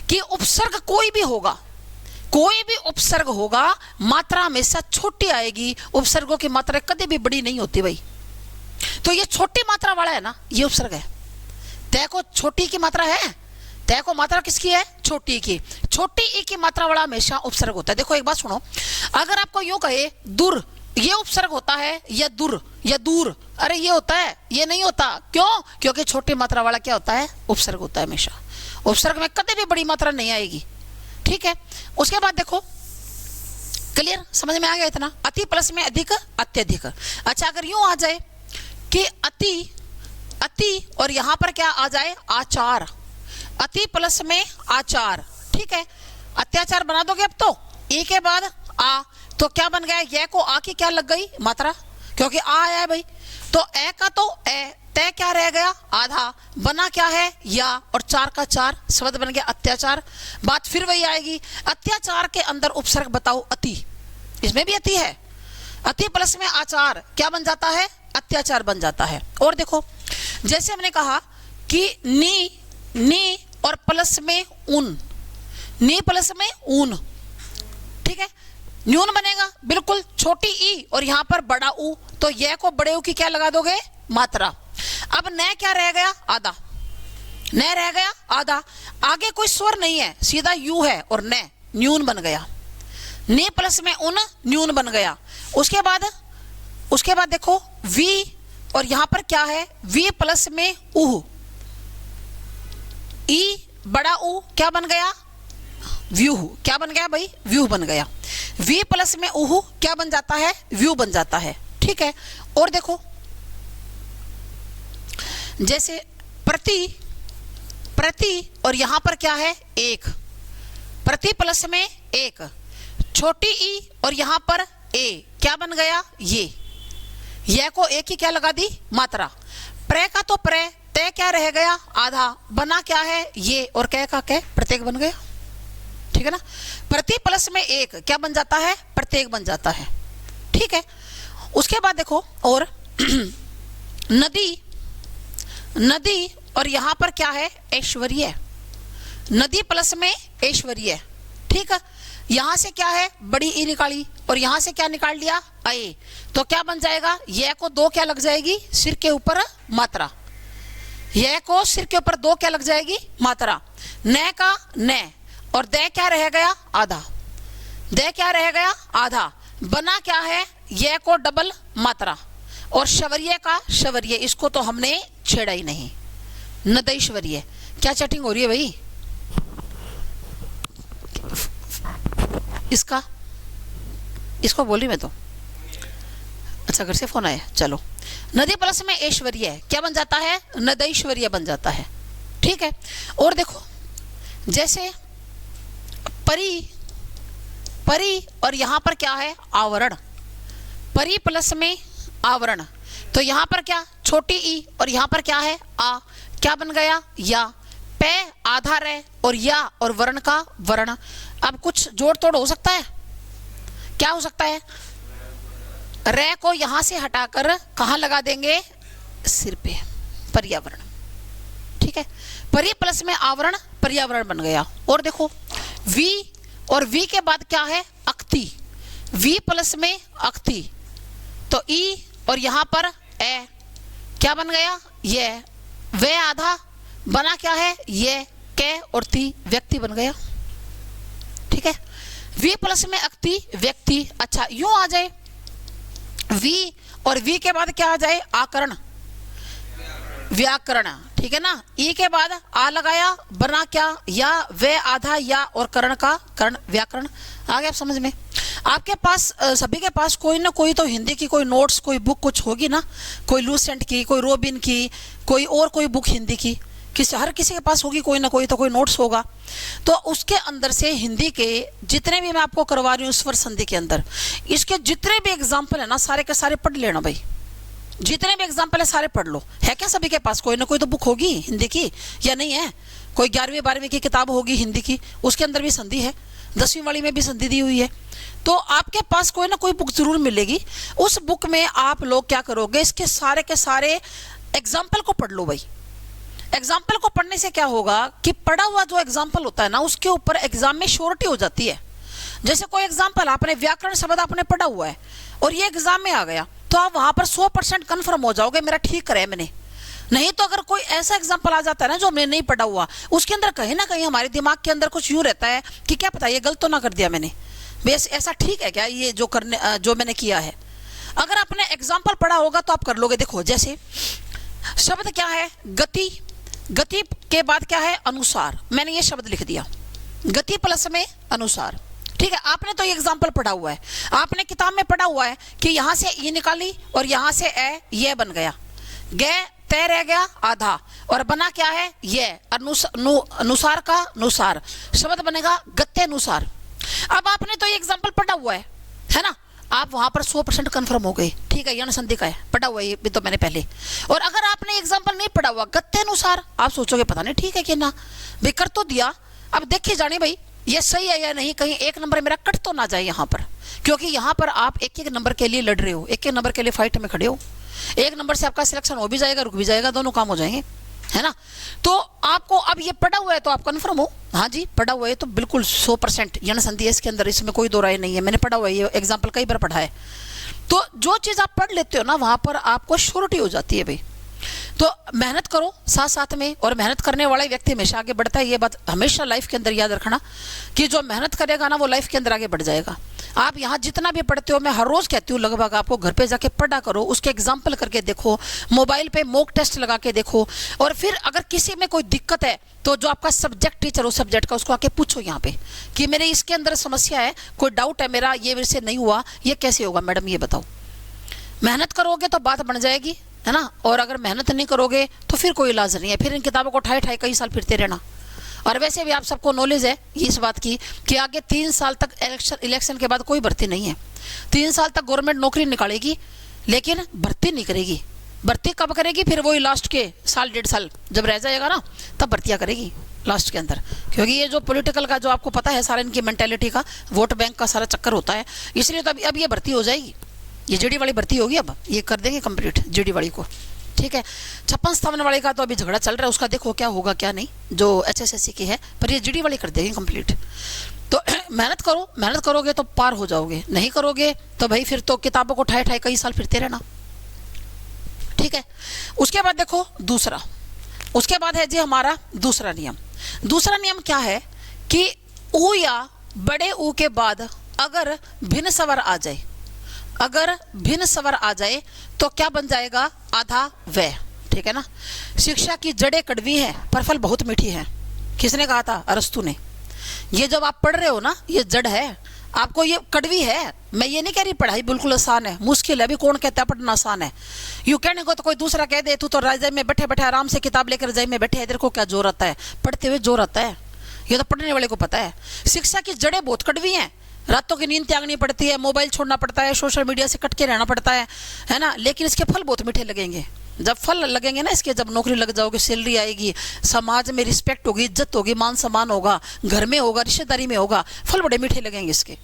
A: कि उपसर्ग कोई भी होगा, कोई भी उपसर्ग होगा, मात्रा हमेशा छोटी आएगी। उपसर्गों की मात्रा कभी भी बड़ी नहीं होती भाई। तो ये छोटी मात्रा वाला है ना, ये उपसर्ग है। तय को छोटी की मात्रा है, तय को मात्रा किसकी है? छोटी की। छोटी ई की मात्रा वाला हमेशा उपसर्ग होता है। देखो एक बात सुनो, अगर आपको यूं कहे दूर, ये उपसर्ग होता है, या दूर या दूर, अरे ये होता है, ये नहीं होता। क्यों? क्योंकि छोटी मात्रा वाला क्या होता है? उपसर्ग होता है हमेशा। उपसर्ग में कभी भी बड़ी मात्रा नहीं आएगी, ठीक है। उसके बाद देखो, क्लियर समझ में आ गया इतना? अति प्लस में अधिक, अत्यधिक। अच्छा अगर यूं आ जाए कि अति, अति और यहां पर क्या आ जाए? आचार। अति प्लस में आचार, ठीक है। अत्याचार बना दोगे अब तो, ए के बाद आ, तो क्या बन गया? ये को आ की क्या लग गई? मात्रा, क्योंकि आ आया है भाई। तो ए का तो ए, तय क्या रह गया? आधा, बना क्या है? या, और चार का चार, शब्द बन गया अत्याचार। बात फिर वही आएगी, अत्याचार के अंदर उपसर्ग बताओ अति, इसमें भी अति है। अति प्लस में आचार क्या बन जाता है? अत्याचार बन जाता है। और देखो जैसे हमने कहा कि नी, नी और प्लस में उन, नी प्लस में ऊन, ठीक है। न्यून बनेगा बिल्कुल, छोटी ई और यहां पर बड़ा ऊ, तो यह को बड़े ऊ की क्या लगा दोगे? मात्रा। अब न क्या रह गया? आधा। न रह गया आधा, आगे कोई स्वर नहीं है, सीधा यू है और न, न्यून बन गया। ने प्लस में उन, न्यून बन गया। उसके बाद देखो वी और यहां पर क्या है? वी प्लस में उह, ई बड़ा ऊ क्या बन गया? व्यूह। क्या बन गया भाई? व्यूह बन गया। वी प्लस में उह क्या बन जाता है? व्यू बन जाता है, ठीक है। और देखो जैसे प्रति, प्रति और यहां पर क्या है? एक। प्रति प्लस में एक, छोटी ई और यहां पर ए क्या बन गया? ये को एक ही क्या लगा दी? मात्रा। प्रे का तो प्रे, तय क्या रह गया? आधा, बना क्या है? ये, और कह का कह, प्रत्येक बन गया, ठीक है ना। प्रति प्लस में एक क्या बन जाता है? प्रत्येक बन जाता है, ठीक है। उसके बाद देखो और नदी, नदी और यहां पर क्या है? ऐश्वर्य। नदी प्लस में ऐश्वर्य, ठीक है। यहां से क्या है? बड़ी ई निकाली और यहां से क्या निकाल लिया? ए, तो क्या बन जाएगा? यह को दो क्या लग जाएगी? सिर के ऊपर मात्रा। यह को सिर के ऊपर दो क्या लग जाएगी? मात्रा। न का न और दे क्या रह गया? आधा। दे क्या रह गया? आधा। बना क्या है? यह को डबल मात्रा और शवर्य का शवर्य, इसको तो हमने छेड़ा ही नहीं। नदैश्वर्य, क्या चैटिंग हो रही है भाई? इसका, इसको बोली मैं तो, अच्छा घर से फोन आया, चलो। नदी प्लस में ऐश्वर्य क्या बन जाता है? नदैश्वर्य बन जाता है, ठीक है। और देखो जैसे परी, परी और यहां पर क्या है? आवरण। परी प्लस में आवरण, तो यहां पर क्या? छोटी ई और यहां पर क्या है? आ, क्या बन गया? या। पे आधा रह और या और वर्ण का वर्ण। अब कुछ जोड़ तोड़ हो सकता है? क्या हो सकता है? रे को यहां से हटाकर कहां लगा देंगे, सिर पे, पर्यावरण। ठीक है, परि प्लस में आवरण, पर्यावरण बन गया। और देखो वी, और वी के बाद क्या है, अक्ति, वी प्लस में अक्ति, तो ई और यहां पर ए, क्या बन गया, ये वे आधा बना क्या है, ये के और ती, व्यक्ति बन गया। ठीक है, वी प्लस में अक्ति, व्यक्ति। अच्छा यूं आ जाए वी, और वी के बाद क्या आ जाए, आकरण, व्याकरण। ठीक है ना, ई के बाद आ लगाया, बना क्या, या वे आधा, या और करण का कर्ण, व्याकरण। आ गया आप समझ में। आपके पास सभी के पास कोई ना कोई तो हिंदी की कोई नोट्स, कोई बुक कुछ होगी ना, कोई लूसेंट की, कोई रोबिन की, कोई और कोई बुक हिंदी की, हर किसी के पास होगी कोई ना कोई तो कोई नोट्स होगा। तो उसके अंदर से हिंदी के जितने भी मैं आपको करवा रही हूँ स्वर संधि के अंदर, इसके जितने भी एग्जाम्पल है ना, सारे के सारे पढ़ लेना भाई। जितने भी एग्जाम्पल है सारे पढ़ लो। है क्या सभी के पास कोई ना कोई तो बुक होगी हिंदी की, या नहीं है? कोई 11वीं 12वीं की किताब होगी हिंदी की, उसके अंदर भी संधि है, 10वीं वाली में भी संधि दी हुई है। तो आपके पास कोई ना कोई बुक जरूर मिलेगी। उस बुक में आप लोग क्या करोगे, इसके सारे के सारे एग्जाम्पल को पढ़ लो भाई। एग्जाम्पल को पढ़ने से क्या होगा कि पढ़ा हुआ जो एग्जाम्पल होता है ना, उसके ऊपर एग्जाम में श्योरिटी हो जाती है। जैसे कोई एग्जाम्पल आपने व्याकरण शब्द आपने पढ़ा हुआ है और ये एग्जाम में आ गया, तो आप वहां पर 100% कन्फर्म हो जाओगे मेरा ठीक करे मैंने। नहीं तो अगर कोई ऐसा एग्जाम्पल आ जाता है ना जो हमने नहीं पढ़ा हुआ, उसके अंदर कहीं ना कहीं हमारे दिमाग के अंदर कुछ यूं रहता है कि क्या पता ये गलत तो ना कर दिया मैंने, बस ऐसा ठीक है क्या ये जो मैंने किया है। अगर आपने एग्जाम्पल पढ़ा होगा तो आप कर लोगे। देखो जैसे शब्द क्या है, गति, गति के बाद क्या है, अनुसार। मैंने ये शब्द लिख दिया, गति प्लस में अनुसार। ठीक है, आपने तो ये एग्जाम्पल पढ़ा हुआ है, आपने किताब में पढ़ा हुआ है कि यहां से ये निकाली और यहां से ए, ये बन गया, गे तय रह गया आधा, और बना क्या है, ये अनुसार का अनुसार, शब्द बनेगा गत्यनुसार। अब आपने तो ये एग्जाम्पल पढ़ा हुआ है ना, आप वहां पर 100% कन्फर्म हो गए। ठीक है, यण संधि का है, पढ़ा हुआ है ये भी तो मैंने पहले। और अगर आपने एग्जाम्पल नहीं पढ़ा हुआ गत्यनुसार, आप सोचोगे पता नहीं ठीक है कि ना, भाई कर तो दिया, अब देखिए जाने भाई ये सही है या नहीं, कहीं एक नंबर मेरा कट तो ना जाए यहाँ पर, क्योंकि यहाँ पर आप एक एक नंबर के लिए लड़ रहे हो, एक एक नंबर के लिए फाइट में खड़े हो। एक नंबर से आपका सिलेक्शन हो भी जाएगा, रुक भी जाएगा, दोनों काम हो जाएंगे, है ना। तो आपको अब ये पढ़ा हुआ है तो आप कन्फर्म हो, हाँ जी पढ़ा हुआ है तो बिल्कुल 100% यण संधि है इसके अंदर, इसमें कोई दो राय नहीं है, मैंने पढ़ा हुआ है, ये एग्जाम्पल कई बार पढ़ा है। तो जो चीज़ आप पढ़ लेते हो ना, वहाँ पर आपको श्योरिटी हो जाती है भाई। तो मेहनत करो साथ साथ में, और मेहनत करने वाला व्यक्ति हमेशा आगे बढ़ता है। ये बात हमेशा लाइफ के अंदर याद रखना कि जो मेहनत करेगा ना वो लाइफ के अंदर आगे बढ़ जाएगा। आप यहाँ जितना भी पढ़ते हो, मैं हर रोज कहती हूँ लगभग आपको घर पे जाके पढ़ा करो, उसके एग्जाम्पल करके देखो, मोबाइल पे मॉक टेस्ट लगा के देखो, और फिर अगर किसी में कोई दिक्कत है तो जो आपका सब्जेक्ट टीचर हो सब्जेक्ट का, उसको आके पूछो यहाँ पे कि मेरे इसके अंदर समस्या है, कोई डाउट है मेरा, ये मेरे से नहीं हुआ, ये कैसे होगा मैडम ये बताओ। मेहनत करोगे तो बात बन जाएगी, है ना। और अगर मेहनत नहीं करोगे तो फिर कोई इलाज नहीं है, फिर इन किताबों को ठाए ठाए कई साल फिरते रहना। और वैसे भी आप सबको नॉलेज है इस बात की कि आगे 3 साल तक इलेक्शन के बाद कोई भर्ती नहीं है। 3 साल तक गवर्नमेंट नौकरी निकालेगी लेकिन भर्ती नहीं करेगी। भर्ती कब करेगी, फिर वही लास्ट के साल 1.5 साल जब रह जाएगा ना, तब भर्तियाँ करेगी लास्ट के अंदर। क्योंकि ये जो पॉलिटिकल का जो आपको पता है सारा इनकी मेंटेलिटी का, वोट बैंक का सारा चक्कर होता है, इसलिए तो अब ये भर्ती हो जाएगी, ये जीडी वाली भर्ती होगी, अब ये कर देंगे कंप्लीट जीडी वाली को। ठीक है, 56 स्थान वाले का तो अभी झगड़ा चल रहा है, उसका देखो क्या होगा क्या नहीं, जो HSSC की है, पर ये जीडी वाली कर देंगे कंप्लीट। तो मेहनत करो, मेहनत करोगे तो पार हो जाओगे, नहीं करोगे तो भाई फिर तो किताबों को ठाए ठाए कई साल फिरते रहना। ठीक है, उसके बाद देखो दूसरा, उसके बाद है जी हमारा दूसरा नियम। दूसरा नियम क्या है कि ऊ या बड़े ऊ के बाद अगर भिन्न स्वर आ जाए, अगर भिन्न स्वर आ जाए तो क्या बन जाएगा, आधा व। ठीक है ना। शिक्षा की जड़ें कड़वी हैं पर फल बहुत मीठी है, किसने कहा था, अरस्तु ने। ये जब आप पढ़ रहे हो ना, ये जड़ है, आपको ये कड़वी है। मैं ये नहीं कह रही पढ़ाई बिल्कुल आसान है, मुश्किल है। अभी कौन कहता है पढ़ना आसान है, यूं कहने को तो कोई दूसरा कह दे तू तो रजाई में बैठे बैठे आराम से किताब लेकर रजाई में बैठे है, तेरे को क्या जोर आता है, पढ़ते हुए जोर आता है, ये तो पढ़ने वाले को पता है। शिक्षा की जड़ें बहुत कड़वी हैं, रातों की नींद त्यागनी पड़ती है, मोबाइल छोड़ना पड़ता है, सोशल मीडिया से कट के रहना पड़ता है ना। लेकिन इसके फल बहुत मीठे लगेंगे। जब फल लगेंगे ना इसके, जब नौकरी लग जाओगे, सैलरी आएगी, समाज में रिस्पेक्ट होगी, इज्जत होगी, मान सम्मान होगा, घर में होगा, रिश्तेदारी में होगा, फल बड़े मीठे लगेंगे इसके।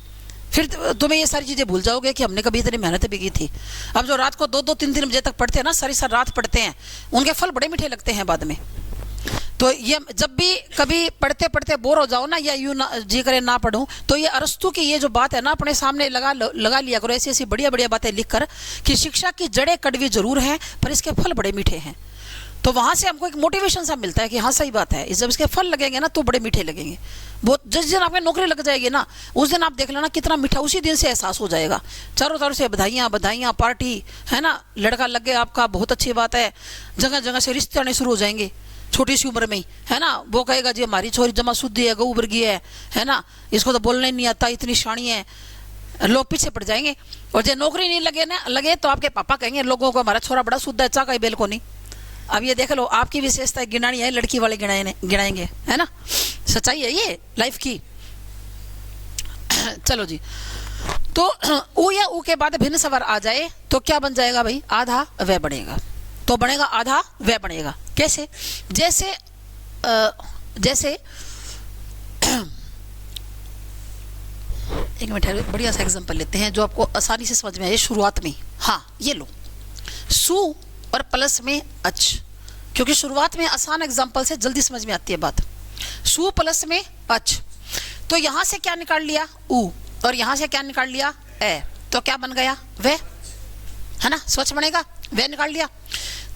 A: फिर तुम्हें ये सारी चीज़ें भूल जाओगे कि हमने कभी इतनी मेहनत भी की थी। अब जो रात को 2-2, 3-3 बजे तक पढ़ते हैं ना, सारी रात पढ़ते हैं, उनके फल बड़े मीठे लगते हैं बाद में। तो ये जब भी कभी पढ़ते पढ़ते बोर हो जाओ ना, या यूँ ना जी करे ना पढ़ूं, तो ये अरस्तु की ये जो बात है ना, अपने सामने लगा लिया करो, ऐसी ऐसी बढ़िया बढ़िया बातें लिखकर कि शिक्षा की जड़ें कड़वी जरूर हैं पर इसके फल बड़े मीठे हैं। तो वहाँ से हमको एक मोटिवेशन सा मिलता है कि हाँ सही बात है, जब इसके फल लगेंगे ना तो बड़े मीठे लगेंगे। बहुत जिस दिन आपकी नौकरी लग जाएगी ना, उस दिन आप देख लेना कितना मीठा उसी दिन से एहसास हो जाएगा। चारों तरफ से बधाइयाँ बधाइयाँ, पार्टी है ना, लड़का लग गया आपका, बहुत अच्छी बात है। जगह जगह से रिश्ते आने शुरू हो जाएंगे छोटी सी उम्र में ही, है ना। वो कहेगा जी हमारी छोरी जमा शुद्धि है, गऊ वर्गीय है ना, इसको तो बोलना ही नहीं आता, इतनी शानी है, लोग पीछे पड़ जाएंगे। और जब नौकरी नहीं लगे तो आपके पापा कहेंगे लोगों को हमारा छोरा बड़ा शुद्ध है, चा का बेल को नहीं। अब ये देख लो, आपकी विशेषता गिनानी है, लड़की वाले गिनाएंगे, है ना। सच्चाई है ये लाइफ की। चलो जी, तो ऊ या ऊ के बाद भिन्न स्वर आ जाए तो क्या बन जाएगा भाई? आधा वह बनेगा। तो बनेगा आधा वह बनेगा। कैसे? जैसे एक मिनट, बढ़िया सा एग्जांपल लेते हैं जो आपको आसानी से समझ में आए शुरुआत में। हाँ, ये लो, सु और प्लस में अच, क्योंकि शुरुआत में आसान एग्जांपल से जल्दी समझ में आती है बात। सु प्लस में अच, तो यहां से क्या निकाल लिया? उ, और यहां से क्या निकाल लिया? ए, तो क्या बन गया? वे, है ना, स्वच्छ बनेगा, वे निकाल लिया।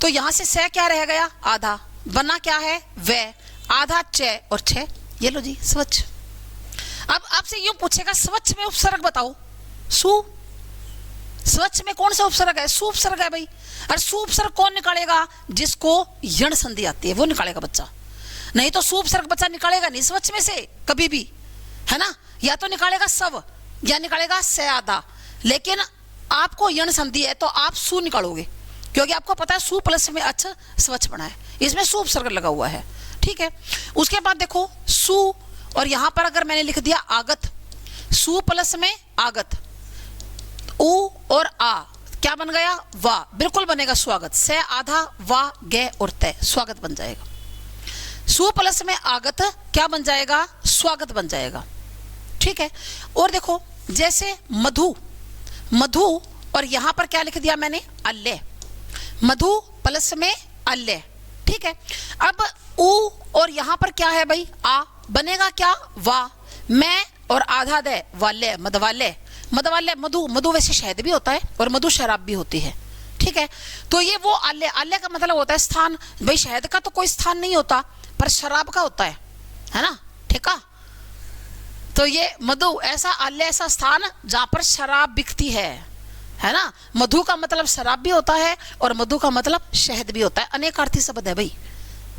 A: तो यहां से क्या रह गया? आधा, बना क्या है? वे, आधा च और छ, ये लो जी स्वच्छ। अब आपसे यूं पूछेगा स्वच्छ में उपसर्ग बताओ। सु, स्वच्छ में कौन सा उपसर्ग है? सु उपसर्ग है भाई। और सु उपसर्ग कौन निकालेगा? जिसको यण संधि आती है वो निकालेगा बच्चा, नहीं तो सु उपसर्ग बच्चा निकालेगा नहीं स्वच्छ में से कभी भी, है ना। या तो निकालेगा सव या निकालेगा से आधा, लेकिन आपको यण संधि है तो आप सु निकालोगे, क्योंकि आपको पता है सु प्लस में अच स्वच्छ बना है, इसमें सु उपसर्ग लगा हुआ है। ठीक है, उसके बाद देखो सु, और यहां पर अगर मैंने लिख दिया आगत, सु प्लस में आगत, उ और आ, क्या बन गया? वाह, बिल्कुल बनेगा स्वागत। से आधा, वाह गे और तय, स्वागत बन जाएगा। सु प्लस में आगत क्या बन जाएगा? स्वागत बन जाएगा। ठीक है, और देखो जैसे मधु, मधु और यहां पर क्या लिख दिया मैंने? अल्ले, मधु प्लस में अल्ले। ठीक है, अब उ और यहां पर क्या है भाई? आ, बनेगा क्या? वाह, मैं और आधा दे, वाले, मधवाले, मधवाले, मधु, मधु वैसे शहद भी होता है और मधु शराब भी होती है। ठीक है, तो ये वो आल्य, आल्य का मतलब होता है स्थान। भाई शहद का तो कोई स्थान नहीं होता पर शराब का होता है ना। ठीक है, तो ये मधु ऐसा, आल्य ऐसा स्थान जहां पर शराब बिकती है ना। मधु का मतलब शराब भी होता है और मधु का मतलब शहद भी होता है, अनेकार्थी शब्द है भाई।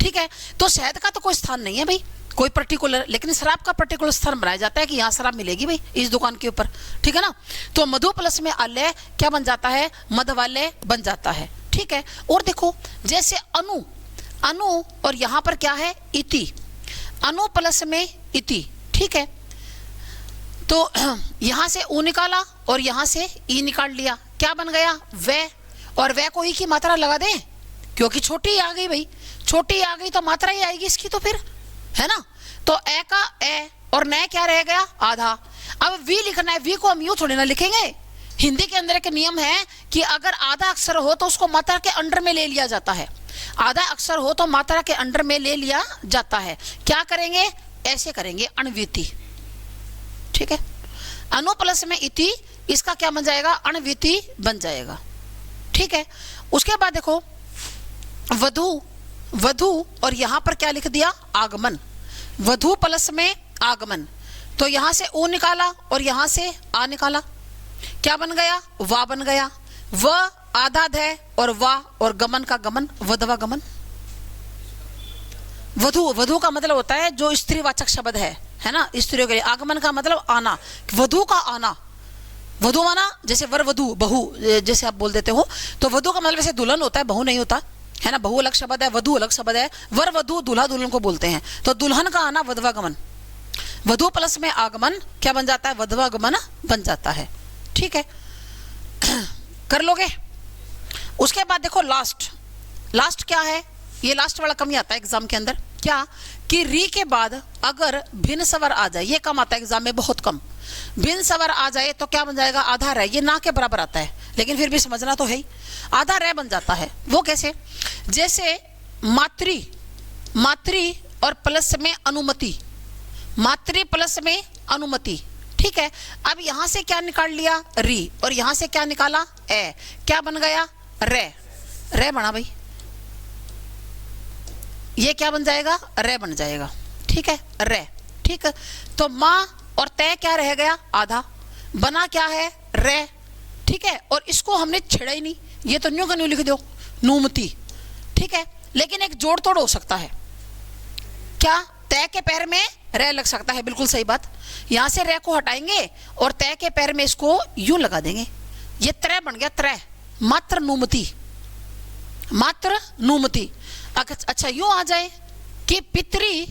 A: ठीक है, तो शहद का तो कोई स्थान नहीं है भाई, कोई पर्टिकुलर, लेकिन शराब का पर्टिकुलर स्थान बनाया जाता है कि यहाँ शराब मिलेगी भाई इस दुकान के ऊपर। ठीक है ना, तो मधु प्लस में आल्य क्या बन जाता है? मधवाल्य बन जाता है। ठीक है, और देखो जैसे अनु, अनु और यहाँ पर क्या है? इति, अनु प्लस में इति। ठीक है, तो यहाँ से उ निकाला और यहाँ से ई निकाल लिया, क्या बन गया? वे, और वे को ई की मात्रा लगा दें क्योंकि छोटी आ गई भाई, छोटी आ गई तो मात्रा ही आएगी इसकी, तो फिर है ना। तो ए का ए और न क्या रह गया? आधा। अब वी लिखना है, वी को हम यूं थोड़ी ना लिखेंगे। हिंदी के अंदर एक नियम है कि अगर आधा अक्षर हो तो उसको मात्रा के अंडर में ले लिया जाता है, आधा अक्षर हो तो मात्रा के अंडर में ले लिया जाता है। क्या करेंगे? ऐसे करेंगे, अण्विति। ठीक है, अनु प्लस में इति, इसका क्या बन जाएगा? अण्विति बन जाएगा। ठीक है, उसके बाद देखो वधु, वधु और यहां पर क्या लिख दिया? आगमन, वधु प्लस में आगमन, तो यहां से ओ निकाला और यहां से आ निकाला, क्या बन गया? वा बन गया। व आधा ध और वा और गमन का गमन, वधवा गमन। वधु, वधु का मतलब होता है जो स्त्रीवाचक शब्द है ना, स्त्रियों के लिए। आगमन का मतलब आना, वधु का आना, वधु माना जैसे वर वधु, बहू जैसे आप बोल देते हो, तो वधु का मतलब वैसे दुल्हन होता है, बहू नहीं होता है ना। बहु अलग शब्द है, वधु अलग शब्द है। वर वधु दूल्हा दुल्हन को बोलते हैं, तो दुल्हन का आना वधवा गमन, वधु प्लस में आगमन क्या बन जाता है? वधवा गमन बन जाता है। ठीक है, कर लोगे। उसके बाद देखो लास्ट, लास्ट क्या है? ये लास्ट वाला कम ही आता है एग्जाम के अंदर, क्या कि री के बाद अगर भिन्न स्वर आ जाए, ये कम आता है एग्जाम में, बहुत कम। बिन सवर आ जाए तो क्या बन जाएगा, आधा रह, ये ना के बराबर आता है लेकिन फिर भी समझना तो है ही, आधा रह बन जाता है। वो कैसे, जैसे मातृ, मातृ और प्लस में अनुमति, मातृ प्लस में अनुमति, ठीक है। अब यहां से क्या निकाल लिया, री, और यहां से क्या निकाला, ए, क्या बन गया, रे, रे बना भाई, ये क्या बन जाएगा, रे बन जाएगा, ठीक है, रे, ठीक है। तो माँ और तय क्या रह गया, आधा, बना क्या है, रे, ठीक है। और इसको हमने छेड़ा ही नहीं, ये तो न्यू का न्यू लिख दो, नूमती, ठीक है। लेकिन एक जोड़ तोड़ हो सकता है, क्या, तय के पैर में रे लग सकता है, बिल्कुल सही बात। यहां से रे को हटाएंगे और तय के पैर में इसको यूं लगा देंगे, ये त्रय बन गया, त्रय, मात्र नूमती, मात्र नूमती। अच्छा यूं आ जाए कि पितरी,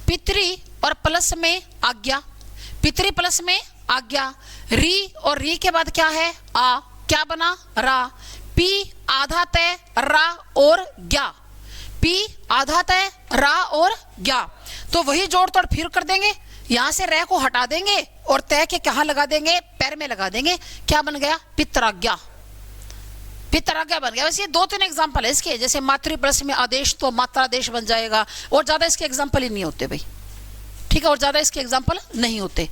A: पितरी और प्लस में आज्ञा, पितरी प्लस में आज्ञा, री और री के बाद क्या है, आ, क्या बना, रा, पी आधा तय, रा और ज्ञा, पी आधा तय, रा और ज्ञा। तो वही जोड़ तोड़ फिर कर देंगे, यहां से रे को हटा देंगे और तय के कहां लगा देंगे, पैर में लगा देंगे, क्या बन गया, पितराज्ञा, पितराज्ञा बन गया। वैसे ये 2-3 एग्जांपल है इसके, जैसे मातृ प्लस में आदेश तो मात्रादेश बन जाएगा, और ज्यादा इसके एग्जांपल ही नहीं होते भाई, ठीक है, और ज्यादा इसके एग्जांपल नहीं होते।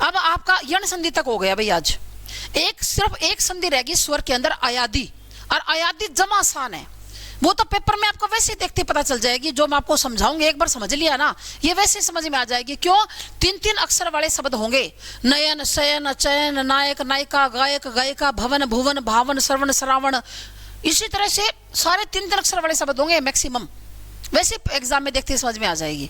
A: अब आपका यण संधि तक हो गया भाई आज, एक सिर्फ एक संधि रहेगी स्वर के अंदर, अयादि, और अयादि जमा आसान है, वो तो पेपर में आपको वैसे देखते पता चल जाएगी, जो मैं आपको समझाऊंगी एक बार समझ लिया ना, ये वैसे समझ में आ जाएगी। क्यों, 3-3 अक्षर वाले शब्द होंगे, नयन, शयन, चयन, नायक, नायिका, गायक, गायिका, भवन, भुवन, भावन, श्रवण, श्रावण, इसी तरह से सारे 3-3 अक्षर वाले शब्द होंगे मैक्सिमम, वैसे एग्जाम में देखते समझ में आ जाएगी।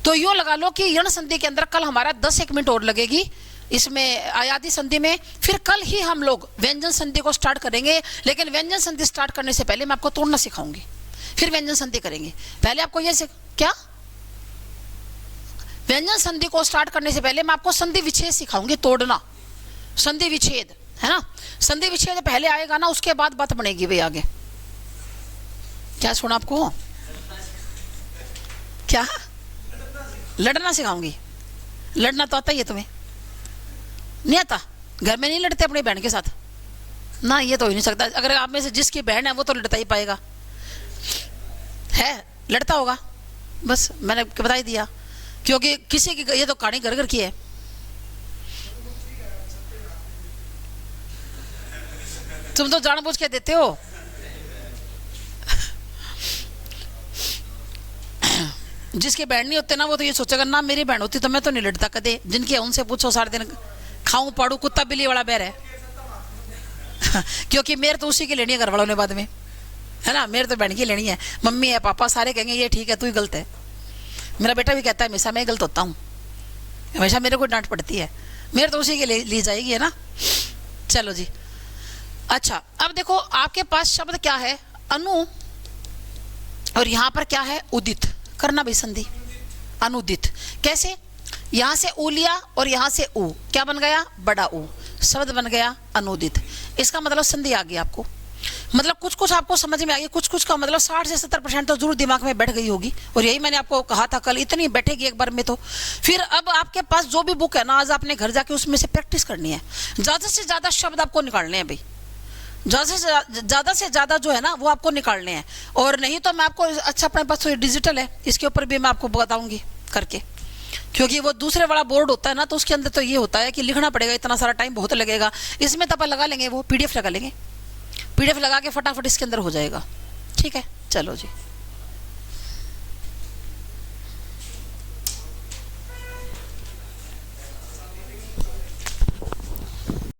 A: तो यूं लगा लो कि यण संधि के अंदर कल हमारा 10-1 मिनट और लगेगी इसमें, अयादि संधि में, फिर कल ही हम लोग व्यंजन संधि को स्टार्ट करेंगे। लेकिन व्यंजन संधि स्टार्ट करने से पहले मैं आपको तोड़ना सिखाऊंगी, फिर व्यंजन संधि करेंगे। पहले आपको ये क्या, व्यंजन संधि को स्टार्ट करने से पहले मैं आपको संधि विच्छेद सिखाऊंगी, तोड़ना, संधि विच्छेद, है ना। संधि विच्छेद पहले आएगा ना, उसके बाद बात बनेगी भाई आगे। क्या सुना आपको, क्या, लड़ना सिखाऊंगी, लड़ना तो आता ही है तुम्हें, नहीं आता, घर में नहीं लड़ते अपनी बहन के साथ ना, ये तो हो ही नहीं सकता। अगर आप में से जिसकी बहन है वो तो लड़ता ही पाएगा, है, लड़ता होगा, बस मैंने बता ही दिया, क्योंकि किसी की ये तो कहानी घर घर की है। तुम तो जानबूझ के देते हो, जिसकी बहन नहीं होते ना वो तो ये सोचेगा ना मेरी बहन होती तो मैं तो नहीं लड़ता कदे, जिनकी है उनसे पूछो सारे दिन खाऊं पाड़ू कुत्ता बिल्ली वाला बैर है क्योंकि मेरे तो उसी की लेनी है घर वालों ने बाद में, है ना, मेरे तो बहन की लेनी है, मम्मी है पापा सारे कहेंगे ये ठीक है तू ही गलत है। मेरा बेटा भी कहता है हमेशा मैं गलत होता हूँ, हमेशा मेरे को डांट पड़ती है, मेरे तो उसी के ली जाएगी, है ना। चलो जी, अच्छा अब देखो आपके पास शब्द क्या है, अनु, और यहाँ पर क्या है, उदित, करना भाई संधि, अनुदित। कैसे, यहां से ऊ लिया और यहां से ऊ, क्या बन गया, बड़ा ऊ, शब्द बन गया अनुदित। इसका मतलब संधि आ गई आपको, मतलब कुछ कुछ आपको समझ में आ गई, कुछ कुछ का मतलब 60 से 70% तो जरूर दिमाग में बैठ गई होगी, और यही मैंने आपको कहा था कल, इतनी बैठेगी एक बार में तो। फिर अब आपके पास जो भी बुक है ना, आज आपने घर जाके उसमें से प्रैक्टिस करनी है, ज्यादा से ज्यादा शब्द आपको निकालने हैं भाई, ज्यादा से ज्यादा जो है ना वो आपको निकालने हैं। और नहीं तो मैं आपको, अच्छा अपने पास तो डिजिटल है, इसके ऊपर भी मैं आपको बताऊंगी करके, क्योंकि वो दूसरे वाला बोर्ड होता है ना, तो उसके अंदर तो ये होता है कि लिखना पड़ेगा, इतना सारा टाइम बहुत लगेगा। इसमें तो अपन लगा लेंगे, वो PDF लगा लेंगे, PDF लगा के फटाफट इसके अंदर हो जाएगा, ठीक है। चलो जी।